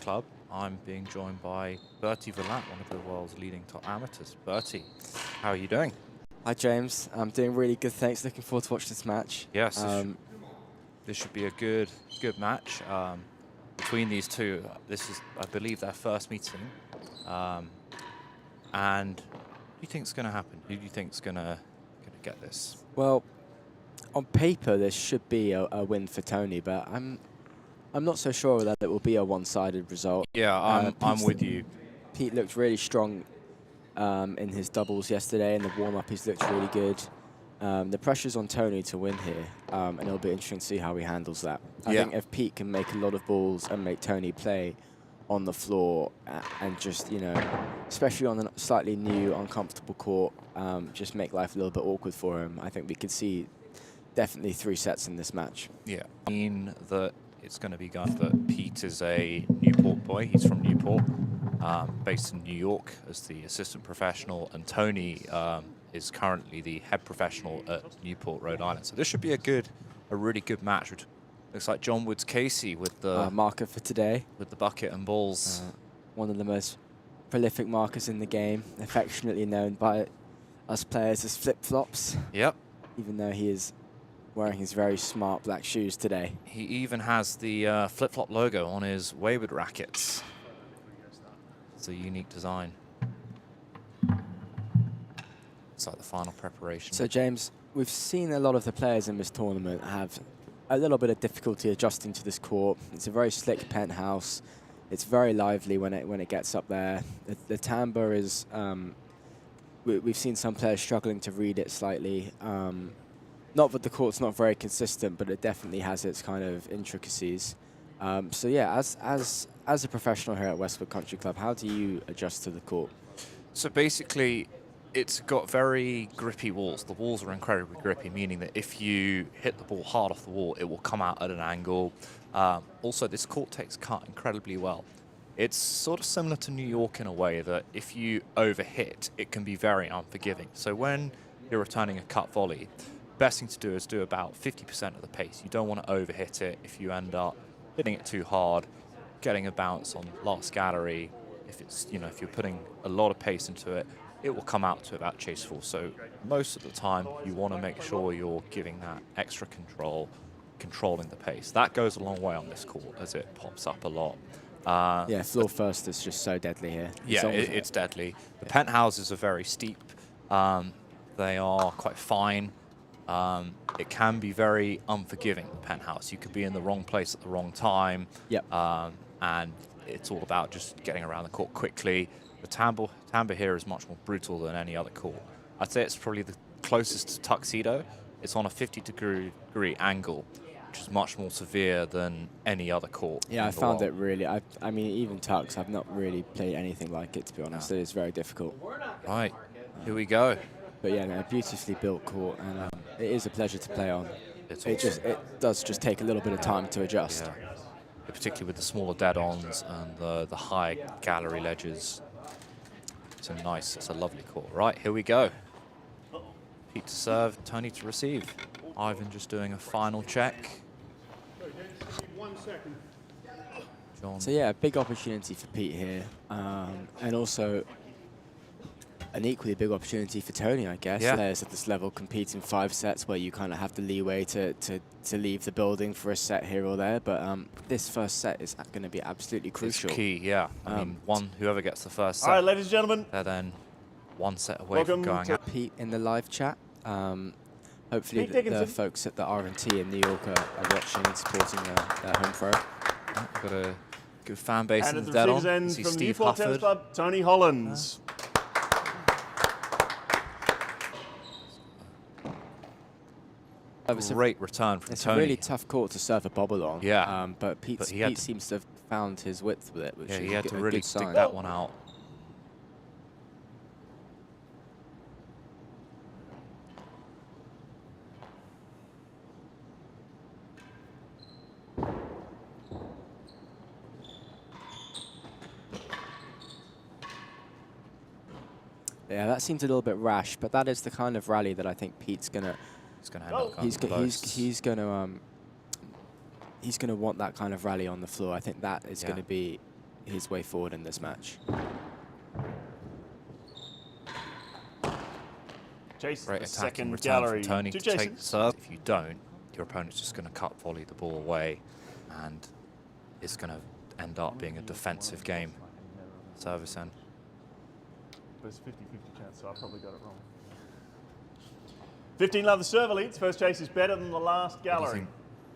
Club. I'm being joined by Bertie Villat, one of the world's leading top amateurs. Bertie, how are you doing? Hi James, I'm doing really good, thanks. Looking forward to watch this match. Yes, this should be a good match between these two. This is, I believe, their first meeting. And what do you think's going to happen? Who do you think's going to get this? Well, on paper this should be a win for Tony, but I'm not so sure that it will be a one-sided result. Yeah, I'm with you. Pete looked really strong in his doubles yesterday. In the warm-up, he's looked really good. The pressure's on Tony to win here, and it'll be interesting to see how he handles that. I think if Pete can make a lot of balls and make Tony play on the floor and just, you know, especially on a slightly new, uncomfortable court, just make life a little bit awkward for him, I think we could see definitely 3 sets in this match. Yeah, I mean that it's going to be going that Pete is a Newport boy. He's from Newport, based in New York as the assistant professional, and Tony is currently the head professional at Newport, Rhode Island. So this should be a really good match. Looks like John Woods Casey with the marker for today, with the bucket and balls. One of the most prolific markers in the game, affectionately known by us players as flip-flops. Yep. Even though he is wearing his very smart black shoes today. He even has the flip-flop logo on his Wayward rackets. It's a unique design. It's like the final preparation. So James, we've seen a lot of the players in this tournament have a little bit of difficulty adjusting to this court. It's a very slick penthouse. It's very lively when it gets up there. The timbre is, we've seen some players struggling to read it slightly. Not that the court's not very consistent, but it definitely has its kind of intricacies. So yeah, as a professional here at Westwood Country Club, how do you adjust to the court? So basically, it's got very grippy walls. The walls are incredibly grippy, meaning that if you hit the ball hard off the wall, it will come out at an angle. Also, this court takes cut incredibly well. It's sort of similar to New York in a way that if you overhit, it can be very unforgiving. So when you're returning a cut volley, best thing to do is do about 50% of the pace. You don't want to overhit it. If you end up hitting it too hard, getting a bounce on last gallery, if it's, you know, if you're putting a lot of pace into it, it will come out to about chase full. So most of the time, you want to make sure you're giving that extra control, controlling the pace. That goes a long way on this court as it pops up a lot. Yeah, floor first is just so deadly here. It's deadly. The penthouses are very steep. They are quite fine. It can be very unforgiving, the penthouse. You could be in the wrong place at the wrong time. Yep. And it's all about just getting around the court quickly. The timbre here is much more brutal than any other court. I'd say it's probably the closest to tuxedo. It's on a 50-degree angle, which is much more severe than any other court. Yeah, I found it really, I mean, even tux, I've not really played anything like it, to be honest. It is very difficult. Right, here we go. But yeah, no, beautifully built court, and it is a pleasure to play on. It does just take a little bit of time to adjust. Yeah. Particularly with the smaller dead-ons and the high gallery ledges. It's a lovely court. Right, here we go. Pete to serve, Tony to receive. Ivan just doing a final check. John. So yeah, a big opportunity for Pete here, and also an equally big opportunity for Tony, I guess. Yeah. Players at this level compete in 5 sets where you kind of have the leeway to leave the building for a set here or there. But this first set is going to be absolutely crucial. It's key, yeah. I mean, whoever gets the first set. All right, ladies and gentlemen. They're then 1 set away from going out. Pete in the live chat. Hopefully the folks at the R&T in New York are watching and supporting their home pro. Got a good fan base and in the at dead the on. end See from Steve Newport Tennis Club, Tony Hollins. Great return from It's Tony. a really tough court to serve a bobble on. Yeah. But Pete seems to have found his width with it, which is he had a to good really sign. stick that one out. Yeah, that seems a little bit rash, but that is the kind of rally that I think Pete's gonna. He's gonna end up going he's gonna want that kind of rally on the floor. I think that is gonna be his way forward in this match. Chase Great the attacking second return gallery. from Tony To to take Jason. the serve. If you don't, your opponent's just going to cut volley the ball away, and it's going to end up being a defensive game. Service end. There's 50-50 chance, so I probably got it wrong. 15 love the server leads. First chase is better than the last What do you gallery. think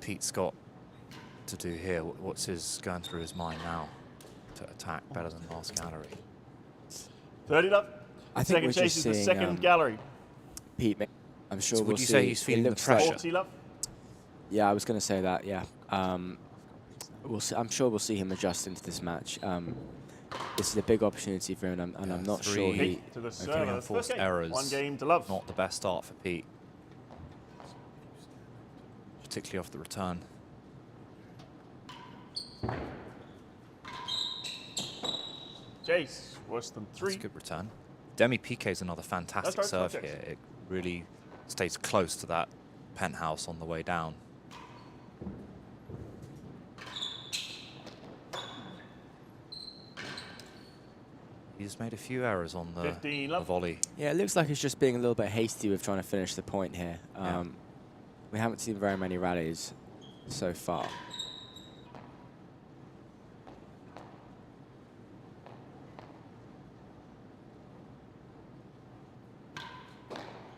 Pete's got to do here? What's going through his mind now to attack better than last gallery? 30 love. I think Second we're chase just is the seeing second gallery. Pete, I'm sure So we'll would you see. say he's it feeling the looks like- pressure? 40 love. Yeah, I was going to say that. Yeah, we'll see, I'm sure we'll see him adjust into this match. This is a big opportunity for him, and I'm not sure he. Pete to the server. Enforced First game. errors. 1 game to love. Not the best start for Pete, particularly off the return. Chase worse than 3. That's a good return. Demi Piqué is another fantastic That's right, serve Chase. here. It really stays close to that penthouse on the way down. He's made a few errors on the 15 love. volley. Yeah, it looks like he's just being a little bit hasty with trying to finish the point here. Yeah. We haven't seen very many rallies so far.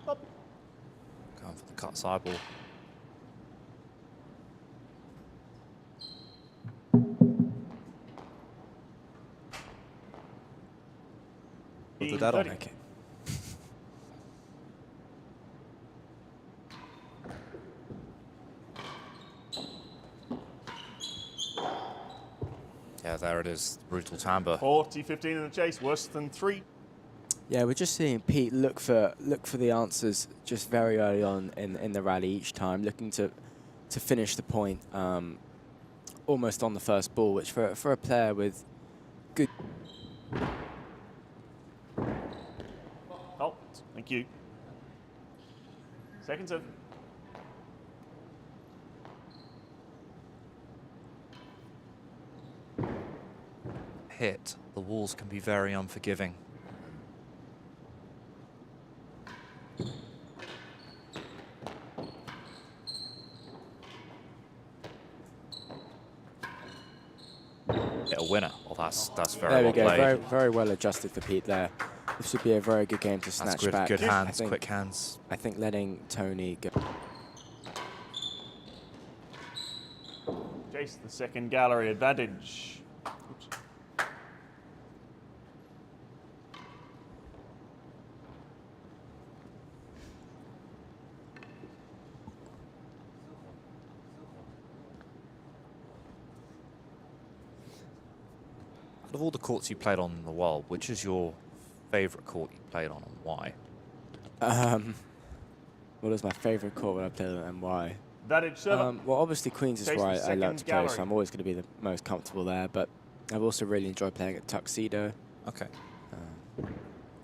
Up. Going for the cut side ball. What did that on? 30. Okay. Yeah, there it is. Brutal timbre. 40-15 in the chase. Worse than 3. Yeah, we're just seeing Pete look for the answers just very early on in the rally each time, looking to finish the point almost on the first ball, which for a player with good. Oh, thank you. Second serve. Hit, the walls can be very unforgiving. Get a winner. Well, that's very There we well go. played. Very well adjusted for Pete there. This would be a very good game to That's snatch good, back. good I hands, think- quick hands. I think letting Tony go. Chase the second gallery advantage. Oops. Out of all the courts you played on in the world, which is your favourite court you played on and why? What is my favourite court when I played on and why? Advantage server. Well, obviously Queens is Chase where the I love second to play, so gallery. I'm always going to be the most comfortable there. But I've also really enjoyed playing at Tuxedo. Okay.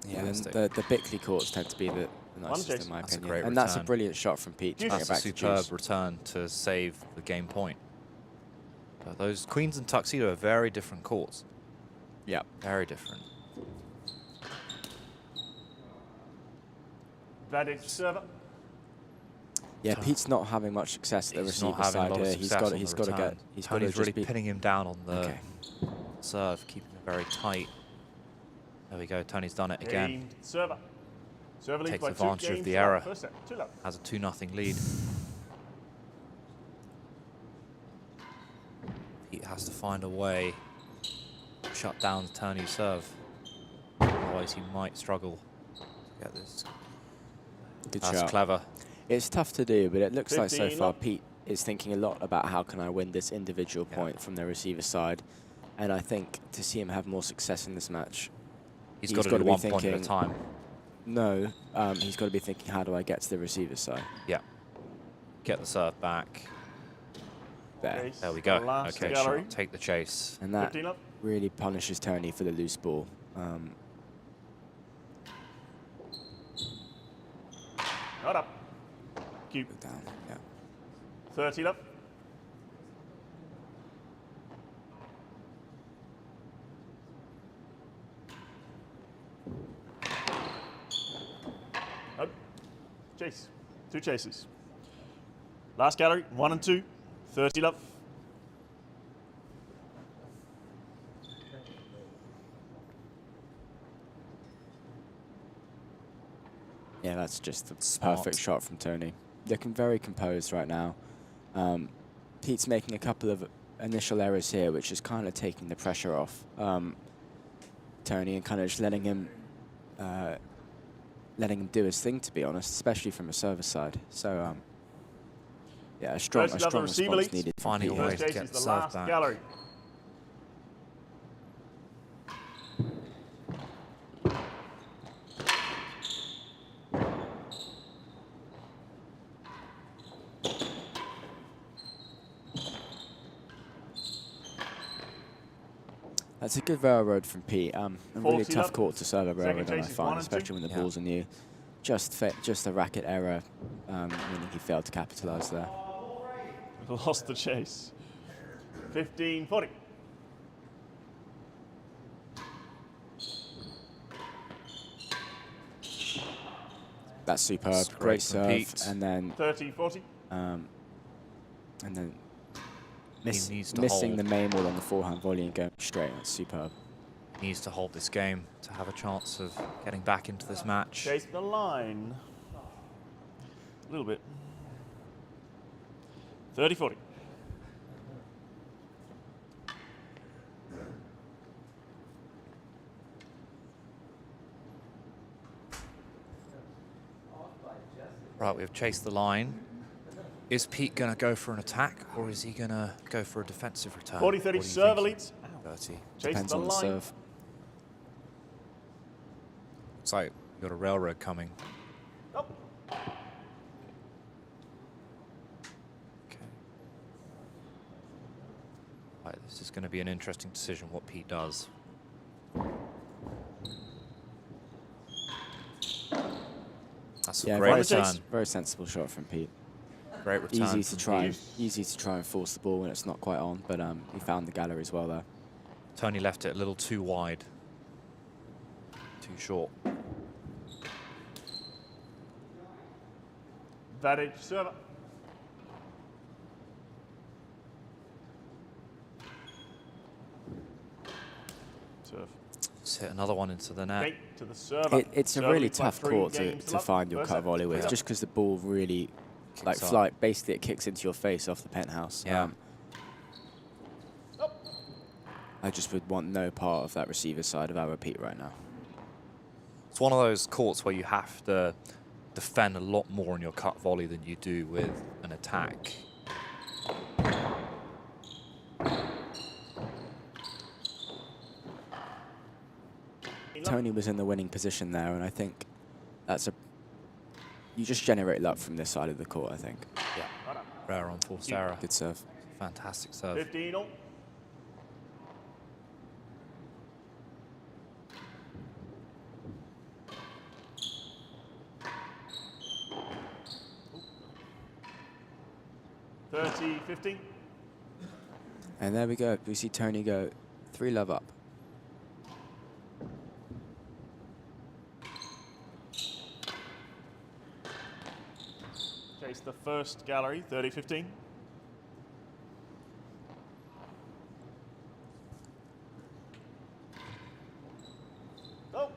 Yeah, and Fantastic. the Bickley courts tend to be the nicest chase. in my That's a opinion. great And that's a return. brilliant shot from Pete to Juice. bring it That's a back to superb Juice. return to save the game point. But those Queens and Tuxedo are very different courts. Yeah. Very different. Advantage server. Yeah, Pete's not having much success at the He's not receiver having a side lot of here. success on He's the got to return. get. He's got to Tony's just really be. pinning him down on the Okay. serve, keeping it very tight. There we go. Tony's done it again. Game server. Server leads Takes by 2 advantage of games the to love. error. First set, 2 love. Has a 2-0 lead. He has to find a way to shut down Tony's serve. Otherwise, he might struggle to get this. Good That's shot. clever. It's tough to do, but it looks like so 15 far love. Pete is thinking a lot about how can I win this individual Yeah. point from the receiver side. And I think to see him have more success in this match, He's He's got to gotta do be 1 point at a thinking- time. no, he's got to be thinking, how do I get to the receiver side? Yeah. Get the serve back. There. Chase There we go. the last Okay, gallery. shot. Take the chase. And that 15 love. really punishes Tony for the loose ball. Not up. Cue. Down, yeah. 30 love. Chase. 2 chases. Last gallery, 1 and 2. 30 love. Yeah, that's just the Smart. perfect shot from Tony. Looking very composed right now. Pete's making a couple of initial errors here, which is kind of taking the pressure off Tony and kind of just letting him do his thing, to be honest, especially from a service side. So, yeah, a strong response needed. Finding a way to get the serve back. Gallery. That's a good railroad from Pete. A really 40 tough love. court to serve a railroad on, I chase is 1 find, and 2. especially when the Yeah. ball's on you. Just a racket error, meaning he failed to capitalise there. Lost the chase. 15-40. That's superb. That's great Great from serve, Pete. and then 30-40. Needs to missing hold. the main wall on the forehand volley and going straight. That's superb. Needs to hold this game to have a chance of getting back into this match. Chase the line. A little bit. 30-40. Right, we've chased the line. Is Pete going to go for an attack, or is he going to go for a defensive return? 40-30 serve leads. 30. Chase Depends the on the line. serve. Looks like we've got a railroad coming. Oh. Okay. Right, this is going to be an interesting decision what Pete does. That's a Yeah, great very, return. very sensible shot from Pete. Great return. Easy to from try, Pete. easy to try and force the ball when it's not quite on, but he found the gallery as well there. Tony left it a little too wide. Too short. Advantage server. Serve. Let's hit another one into the net. Gate to the server. It's a Serve really leads by tough 3 court games to love. find your First cut set. volley with, Yeah. just because the ball really, like, up. basically it kicks into your face off the penthouse. Yeah. Oh. I just would want no part of that receiver side of our Pete right now. It's one of those courts where you have to defend a lot more on your cut volley than you do with an attack. Tony was in the winning position there, and I think you just generate luck from this side of the court, I think. Yeah. Rare on forced error. Good serve. Fantastic serve. 15 all. Thirty, 15. And there we go. We see Tony go 3-love up. Chase the first gallery, 30, 15. Oh.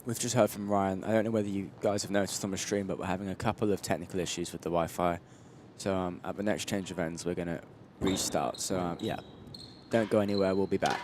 We've just heard from Ryan. I don't know whether you guys have noticed on the stream, but we're having a couple of technical issues with the Wi-Fi. So at the next change of ends, we're going to restart. So yeah, don't go anywhere. We'll be back.